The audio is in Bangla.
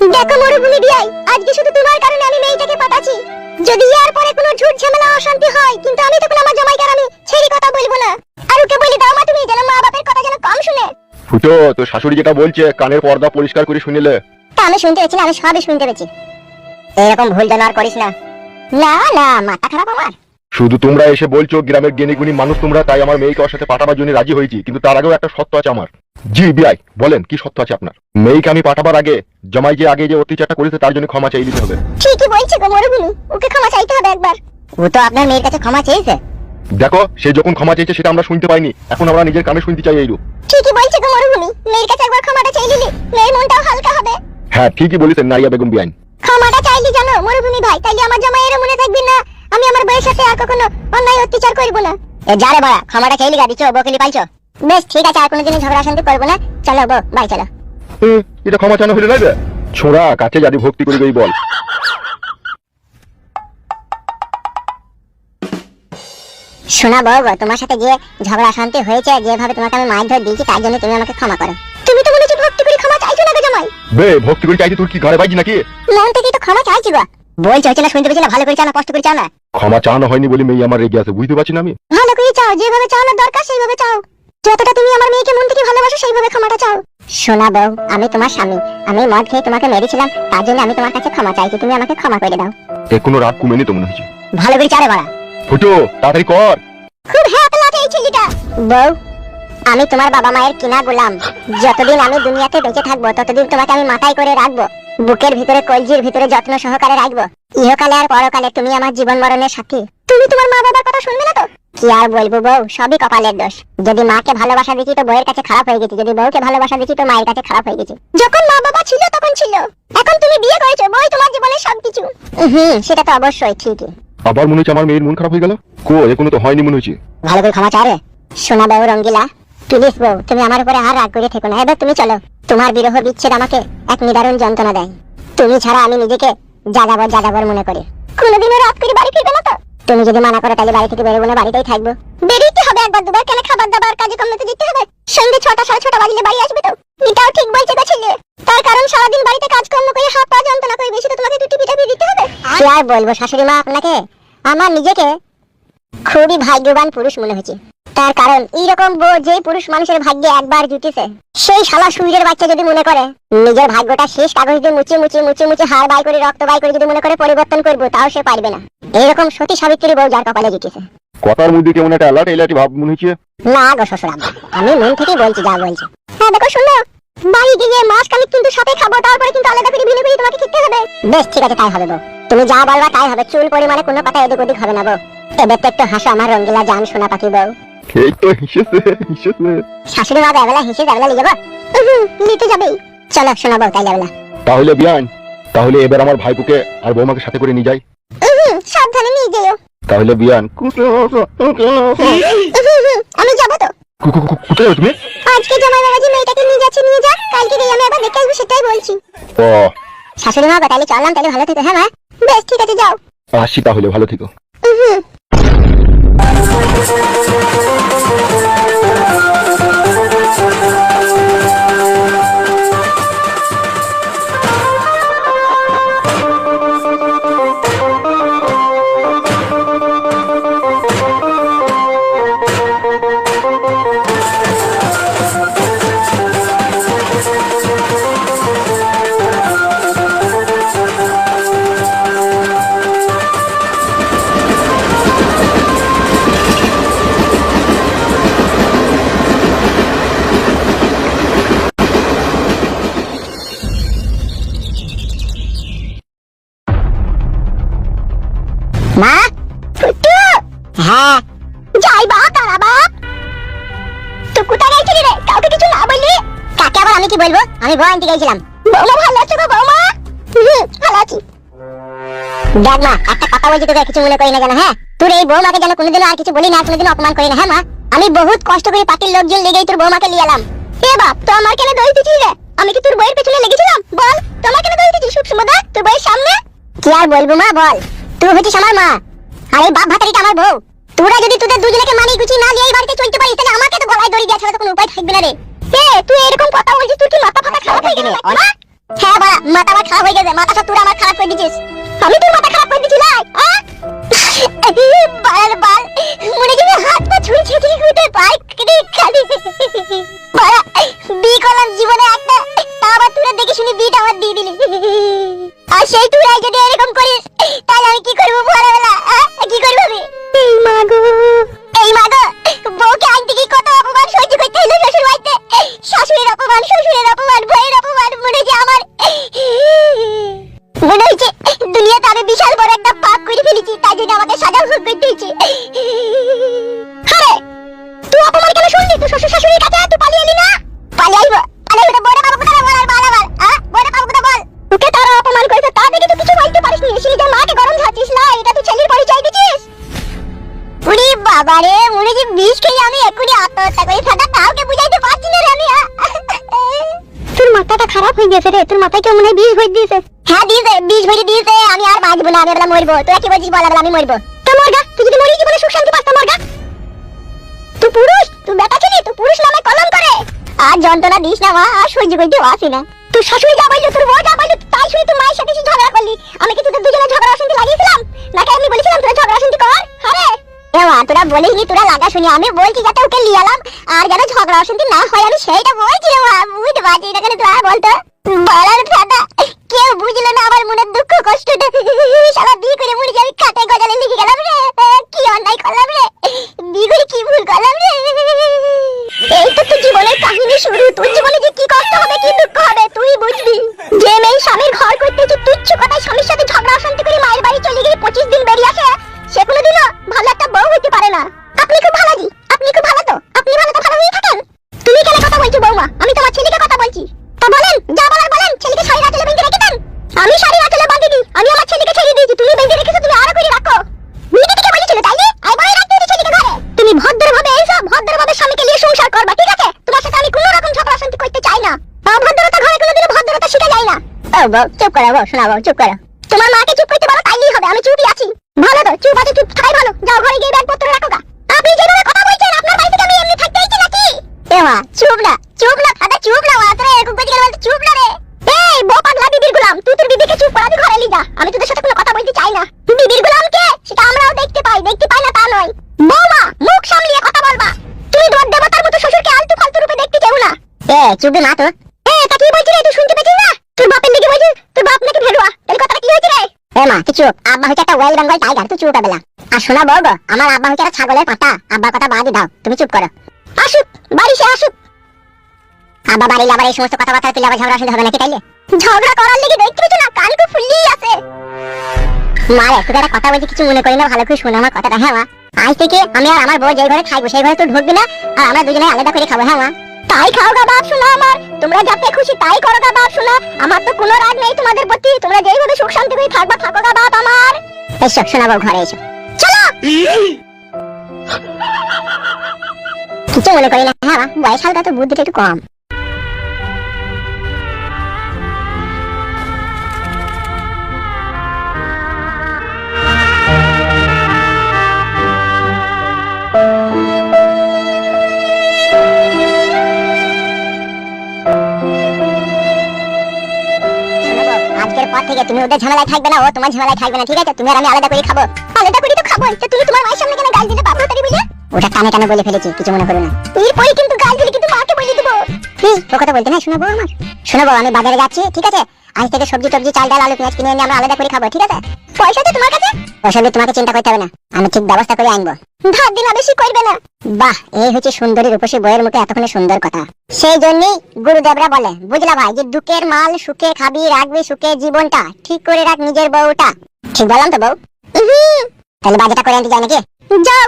দেখো মরুভূমি বিয়াই, আজকে শুধু তোমার কারণে আমি মেয়েটাকে পাঠাচ্ছি। যদি এর পরে কোনো ঝুট ঝামেলা অশান্তি হয়, কিন্তু আমি তখন আমার জামাইকে আর আমি ছেড়ে কথা বলবো না। আর ওকে বলে দাও মা, তুমি যেন মা বাপের কথা যেন কম শুনে। ফুটো, তো শাশুড়ি যেটা বলছে কানের পর্দা পরিষ্কার করে শুনিলে। তা আমি শুনতে পেয়েছি না, আমি সবই শুনতে পেয়েছি। এরকম ভুল যেন আর করিস না। না না, মাথা খারাপ আমার। শুধু তোমরা এসে বলছো গ্রামের জ্ঞানীগুণী মানুষ তোমরা, তাই আমার মেয়েকে ওর সাথে পাঠাবার জন্য রাজি হয়েছি, কিন্তু তার আগেও একটা শর্ত আছে আমার। জি বিআই, বলেন কি শর্ত আছে আপনার? মেয়েকে আমি পাঠাবার আগে জামাই যে আগে যে অত্যাচারটা করেছে তার জন্য ক্ষমা চাই দিতে হবে। ঠিকই বলছে গো মরুভূমি, ওকে ক্ষমা চাইতে হবে একবার। ও তো আপনার মেয়ের কাছে ক্ষমা চেয়েছে। দেখো, সে যখন ক্ষমা চেয়েছে সেটা আমরা শুনতে পাইনি, এখন আমরা নিজের কানে শুনতে চাই এইরূপ। ঠিকই বলছে গো মরুভূমি, মেয়ের কাছে একবার ক্ষমাটা চাই দিলে মেয়ের মনটাও হালকা হবে। হ্যাঁ ঠিকই বলেছেন নাইয়া বেগম বিআইন। ক্ষমাটা চাইলি জানো মরুভূমি ভাই, তাইলে আমার জামাইয়ের মনে থাকবে না আমি আমার বউয়ের সাথে আর কখনো অন্যায় অত্যাচার করব না। এ যারে বাড়া, ক্ষমাটা চাইলি গাড়ি চো বকলি পাইছো। বেশ ঠিক আছে, আর কোনোদিন ঝগড়া শান্তি করব না। চলো বউ, বাই চলো। এটা ক্ষমা চানো হলে নাই ছোড়া, কাছে যদি ভক্তি করি গই বল। শোনা বউ, তোমার সাথে যে ঝগড়া শান্তি হয়েছে, যেভাবে তোমাকে আমি মারধর দিয়েছি, তার জন্য তুমি আমাকে ক্ষমা করো। তুমি তো মনে হচ্ছে ভক্তি করে ক্ষমা চাইছো না গো জামাই। বে ভক্তি করে চাইছি, তোর কি ঘরে বাইজি নাকি? মন থেকে তো ক্ষমা চাইছি গো। বলছো হচ্ছে না, শুনতে পেয়েছি না, ভালো করে চাও না কষ্ট করে চাও না? ক্ষমা চানো হয়নি বলে মেয়ে আমার রেগে আছে, বুঝতে পারছি না আমি। ভালো করে চাও, যেভাবে চাওয়ানোর দরকার সেইভাবে চাও। যতটা তুমি আমার মেয়েকে মন থেকে ভালোবাসো সেইভাবে ক্ষমাটা চাও। শোনা বউ, আমি তোমার স্বামী, আমি মদ খেয়ে তোমাকে মেরেছিলাম, তার জন্য আমি তোমার কাছে ক্ষমা চাইছি, তুমি আমাকে ক্ষমা করে দাও। এ কোনো রাগ কমেনি তো মনে হচ্ছে। ভালো করে চারে বাড়া। ফুটো, তাড়াতাড়ি কর। খুব হ্যাপ লাগে এই ছেলেটা। বউ, আমি তোমার বাবা মায়ের কিনা গোলাম। যতদিন আমি দুনিয়াতে বেঁচে থাকবো ততদিন তোমাকে আমি মাথায় করে রাখবো, বুকের ভিতরে কলজির ভিতরে যত্ন সহকারে রাখবো। ইহকালে আর পরকালে তুমি আমার জীবন মরণের সাথী। তুমি তোমার মা বাবার কথা শুনবে না তো? কি আর বলবো বউ, সবই কপালের দোষ। যদি মাকে ভালোবাসা দিচ্ছি তো বউয়ের কাছে খারাপ হয়ে গেছি, যদি বউকে ভালোবাসা দিচ্ছি তো মায়ের কাছে খারাপ হয়ে গেছি। যখন মা বাবা ছিল তখন ছিল, এখন তুমি বিয়ে করেছো, বই তোমার জীবনের সবকিছু। সেটা তো অবশ্যই ঠিকই। আবার মনে হচ্ছে আমার মেয়ের মন খারাপ হয়ে গেল। কো এখনো তো হয়নি মনে হচ্ছে। ভালো করে ক্ষমা চারে। শোনা বউ রঙ্গিলা, প্লিজ বউ, তুমি আমার উপরে আর রাগ করে থেকো না। এবার তুমি চলো। তোমার বিরহ বিচ্ছেদ আমাকে এক নিদারুণ যন্ত্রণা দেয়। তুমি ছাড়া আমি নিজেকে যাযাবর মনে করি। কোনোদিনও রাত করে বাড়ি ফিরবে না তো? তুমি যদি মানা করো তাহলে বাড়ি থেকে বেরোবো না, বাড়িতেই থাকবো। বেরিয়ে হবে একবার দুবার, কেন খাবার দাবার কাজে কমতে দিতে হবে। সন্ধ্যে 6টা 6:30 বাজলে বাড়ি আসবে তো? এটাও ঠিক বলছে গো ছেলে। তার কারণ সারাদিন বাড়িতে কাজকর্ম করে হাত পা যন্ত্রণা করে, বেশি তো তোমাকে দুটি পিঠা দিতে হবে। কি আর বলবো শাশুড়ি মা আপনাকে, আমার নিজেকে খুবই ভাগ্যবান পুরুষ মনে হচ্ছে। তার কারণ এইরকম বউ যেই পুরুষ মানুষের ভাগ্যে একবার জুটেছে, সেই শালা সুইরের বাচ্চা যদি মনে করে নিজের ভাগ্যটা শেষ কাগজ দিয়ে মুছে হাড় বাই করে রক্ত বাই করে যদি মনে করে পরিবর্তন করবো, তাও সে পারবে না। এইরকম সতী সাবিত্রী বউ যার কপালে জুটেছে। কথার মধ্যে কেমন একটা এলাটি ভাব মনে হচ্ছে। না গো শ্বশুর আব্বা, আমি মন থেকেই বলছি যা বলছি। হ্যাঁ দেখো শুনো, বাড়ি গিয়ে মাছ কালি কিন্তু সাথে খাবো, তারপরে কিন্তু আলাদা করে ভিনে ভিনে তোমাকে খেতে হবে। বেশ ঠিক আছে, তাই হবে বউ। তুমি যা বলবা তাই হবে, চুল পরিমাণে কোনো কথা এদিক ওদিক হবে না বউ। এবার তো একটু হাসো আমার রঙ্গিলা জান সোনা পাখি বউ। এই তো হিসেবে শাশুড়ি মা বেলা হিসেবে বেলা নিয়ে যাবো, নিতে যাবেই। চলো শোনা বউ, তাই যাবে। তাহলে বিয়ান, তাহলে এবার আমার ভাইপুকে আর বৌমাকে সাথে করে নিয়ে যাই। সাবধানে নিয়ে যেও। তাহলে বিয়ান, আমি যাবো তো। কোথায় যাও তুমি? আজকে জামাই বাবাজি মেয়েটাকে নিয়ে যাচ্ছে, নিয়ে যা, কালকে গিয়ে আমি আবার দেখে আসবো, সেটাই বলছি। ও শাশুড়ি মা তাহলে চললাম, তাহলে ভালো থেকো। হ্যাঁ মা, বেশ ঠিক আছে, যাও। আসি তাহলে, ভালো থেকো। মা, ফুটু। হ্যাঁ, যাই বা তারাবা। তো কোথায় গেছিলি রে? কাউকে কিছু না বললি? কাকে আবার আমি কি বলবো? আমি বউ আনতে গেছিলাম। বৌমা ভালো আছো গো বৌমা? ভালো আছি। দেখ মা, একটা কথা বলছি তোকে, কিছু মনে করি না জানো। হ্যাঁ, তোর এই বৌমাকে যেন কোনোদিনও আর কিছু বলি না, কোনোদিনও অপমান করি না। হ্যাঁ মা, আমি বহুত কষ্ট করে পার্টির লোকজন লেগেই তোর বৌমাকে নিয়ে এলাম। এ বাপ, তো আমার কেন দই দিছিস রে? আমি কি তোর বইয়ের পেছনে লেগেছিলাম? বল, তোমার কেন দই দিছিস সুষমদা তোর বইয়ের সামনে? কি আর বলবো মা, বল। তুই হচ্ছিস আমার মা, আর এই বাপ ভাতারিটা আমার বউ। তোরা যদি তোদের দুজনকে মানি গুছি না নিয়ে এই বাড়িতে চলতে পারিস, তাহলে আমাকে তো গলায় দড়ি দেওয়া ছাড়া তো কোনো উপায় থাকবে না রে। এ তুই এরকম কথা বলছিস, তুই কি মাথা ফাটা খারাপ হয়ে গেল? হ্যাঁ বাড়া, মাথা আমার খারাপ হয়ে গেছে, মাথাটা তুই আমার খারাপ করে দিছিস। আমি তোর মাথা খারাপ করে দিছি লাই, বাল বাল, মনে যদি হাত পা ছুঁয়ে ছিঁড়ে উঠে পাই খালি বাড়া, বি করলাম জীবনে একটা, তা আবার তুই দেখে শুনি বিটা আমার দিয়ে দিলি। আর সেই তুই যদি এরকম করিস তাহলে আমি কি করবো ভোরবেলা, কি করবো আমি? এই মাগো, এই মাগো, বউকে আজ থেকে কত অপমান সহ্য করতে হলো শ্বশুর বাড়িতে, শাশুড়ির অপমান, শ্বশুরের অপমান, ভাইয়ের অপমান, মনে হচ্ছে আমার, মনে হচ্ছে দুনিয়াতে আমি বিশাল বড় একটা পাপ করে ফেলেছি, তাই জন্য আমাকে সাজা ভোগ করতে হচ্ছে। আরে তুই অপমান কেন শুনলি? তুই শ্বশুর শাশুড়ির কাছে তুই পালিয়ে এলি না? পালিয়ে আইবো, পালিয়ে আইবো, বড় বাবু কোথায় বল, আর বল আবার, বড় বাবু কোথায় বল। তোকে তারা অপমান করেছে, তা দেখে তুই কিছু বলতে পারিস নি, নিজের মাকে গরম ঝাড়ছিস না, এটা তুই ছেলের পরিচয় দিছিস? উরি বাবা রে, মনে হচ্ছে বিষ খেয়ে আমি এক্ষুনি আত্মহত্যা করে ফেলা, কাউকে বুঝাইতে পারছি না রে আমি। তোর মাথাটা খারাপ হয়ে গেছে রে, তোর মাথায় কেমন হয় বিষ ভরে দিয়েছে? হ্যাঁ দিয়েছে, বিষ ভরে দিয়েছে, আমি আর বাঁচবো না, আমি এবার মরবো। তোরা কি বলছিস বল, আমি মরবো। তো মরগা, তুই যদি মরিস জীবনে সুখ শান্তি পাস, তো মরগা। তুই পুরুষ, তুই বেটা ছিলি, তুই পুরুষ নামে কলম করে। আর যন্ত্রণা দিস না মা, আর সহ্য করতে আসি না। তুই শাশুড়ি যা বললো, তোর বউ যা বললো, তাই শুনে তুই মায়ের সাথে ঝগড়া করলি। আমি কি তোদের দুজনে ঝগড়া অশান্তি লাগিয়েছিলাম, নাকি আমি বলেছিলাম তোরা ঝগড়া অশান্তি কর? আরে এমা, তোরা বলিসনি, তোরা লাগা শুনি, আমি বলছি যাতে ওকে লিয়ালাম, আর যেন ঝগড়া অশান্তি না হয়, আমি সেইটা বলছি রে মা, বুঝতে পারছি না কেন তোরা বলতো বলার ফাটা, কেউ বুঝলো না আমার মনের দুঃখ কষ্টটা। শালা বিয়ে করে মরে যাবি, খাতায় গজালে লিখে গেলাম রে, কি অন্যায় করলাম রে, বিয়ে করে কি ভুল করলাম রে। এই তো তোর জীবনের কাহিনী শুরু, তোর জীবনে যে কি কষ্ট হবে, কি দুঃখ হবে তুই বুঝবি। যে মেয়ে স্বামীর ঘর করতেছে, তুচ্ছ কথায় স্বামীর সাথে ঝগড়া অশান্তি করে মায়ের বাড়ি চলে গিয়ে 25 দিন বেরিয়ে আসে, সে কোনোদিনও ভালো একটা বউ হইতে পারে না। আপনি খুব ভালো জি, আপনি খুব ভালো, তো আপনি ভালো, তো ভালো হয়ে থাকেন। তুমি কেন কথা বলছো বৌমা? আমি তোমার ছেলেকে কথা বলছি। তা বলেন, যা বলার বলেন। ছেলেকে শাড়ি আঁচলে বেঁধে রেখে দেন। আমি শাড়ি আঁচলে বাঁধিনি, আমি আমার ছেলেকে ছেড়ে দিয়েছি। তুমি বেঁধে রেখেছো, তুমি আরো করে রাখো। মিটি থেকে বলেছিল তাই যে আই বলে রাখতে হচ্ছে ছেলেকে ঘরে। তুমি ভদ্রভাবে এসো, ভদ্রভাবে স্বামীকে নিয়ে সংসার করবা, ঠিক আছে? তোমার সাথে আমি কোনো রকম ঝগড়া শান্তি করতে চাই না। অভদ্রতা ঘরে কোনোদিনও ভদ্রতা শিখা যায় না। ও বউ চুপ করো, বউ শোনা, বউ চুপ করো। তোমার মাকে চুপ করতে বলো, তাইলেই হবে। আমি চুপই আছি। ভালো তো, চুপ আছে, চুপ থাকাই ভালো। যাও ঘরে গিয়ে ব্যাগপত্র রাখো গা। আপনি যেভাবে কথা বলছেন, আপনার বাড়ি থেকে আমি এমনি থাকতে আইছি নাকি? এ মা চুপ না, চুপ না দাদা, চুপ না। মাত্র এরকম করে গেলে চুপ না রে। এই বউ পাগলা বিবির গোলাম, তুই তোর বিবিকে চুপ করাবি, ঘরে নিয়ে যা। আমি তোদের সাথে কোনো কথা বলতে চাই না। বিবির গোলাম কে সেটা আমরাও দেখতে পাই, দেখতে পাই না তা নয়। বৌমা মুখ সামলিয়ে কথা বলবা। তুমি তোমার দেবতার মতো শ্বশুরকে আলতু ফালতু রূপে দেখতে চাও না। চুপ না তো। তা কি বলছিস রে, তুই শুনতে পেয়েছিস না? তোর বাপের দিকে বলছিস, তোর বাপ নাকি ভেড়ুয়া, তাহলে কথাটা কি হয়েছে রে? মা তুই চুপ। আব্বা হচ্ছে একটা ওয়েল বেঙ্গল টাইগার, তুই চুপ বেলা। আর শোনা বউ গো, আমার আব্বা হচ্ছে একটা ছাগলের পাটা। আব্বার কথা বাদই দাও, তুমি চুপ করো। আসুক বাড়ি, সে আসুক। আব্বা বাড়ি আবার এই সমস্ত কথাবার্তা তুলে আবার ঝগড়া শুনতে হবে নাকি? তাইলে ঝগড়া করার লেগে দেখতে পেছো না, কান তো ফুললেই আছে। মারে তোকে একটা কথা বলছি, কিছু মনে করি না, ভালো করে শোনো আমার কথাটা। হ্যাঁ মা, আজ থেকে আমি আর আমার বউ যে ঘরে খাইবো সেই ঘরে তুই ঢুকবি না, আর আমরা দুজনে আলাদা করে খাবো। হ্যাঁ মা, তাই খাও গা বাপ শোনা আমার। তোমরা যাতে খুশি তাই করো গা বাপ শোনা, আমার তো কোনো রাগ নেই তোমাদের প্রতি। তোমরা যেইভাবে সুখ শান্তি করে থাকবা, থাকো গা বাপ আমার। এসো শোনা বউ, ঘরে এসো, চলো। কিছু মনে করি না। হ্যাঁ মা, বয়স হালকা তো, বুদ্ধিটা একটু কম। আজকের পর থেকে তুমি ওদের ঝামেলায় থাকবে না, ও তোমার ঝামেলায় থাকবে না, ঠিক আছে? তুমি আর আমি আলাদা করে খাবো। আলাদা করে তো খাবো, তুমি তোমার মায়ের সামনে কেন গাল দিলে বাবু তারি বুঝে? ওটা কানে কানে বলে ফেলেছি, কিছু মনে করো না। এরপরে কিন্তু গাল দিলে কিন্তু মাকে বলে দেবো। ও কথা বলতে না, শোনাবো আমার, শোনাবো। আমি বাজারে যাচ্ছি, ঠিক আছে? আজ থেকে সবজি টবজি, চাল ডাল, আলু পেঁয়াজ কিনে এনে আমরা আলাদা করে খাবো, ঠিক আছে? পয়সা তো তোমার কাছে, পয়সা দিয়ে তোমাকে চিন্তা করতে হবে না, আমি ঠিক ব্যবস্থা করে আনবো। ধার দিন বেশি করবে না। বাহ, এই হচ্ছে সুন্দরী রূপসী বইয়ের মুখে এতক্ষণে সুন্দর কথা। সেই জন্যই গুরুদেবরা বলে, বুঝলা ভাই, যে দুঃখের মাল সুখে খাবি, রাখবি সুখে জীবনটা, ঠিক করে রাখ নিজের বউটা। ঠিক বললাম তো বউ? তাহলে বাজারটা করে আনতে যাই নাকি? যাও।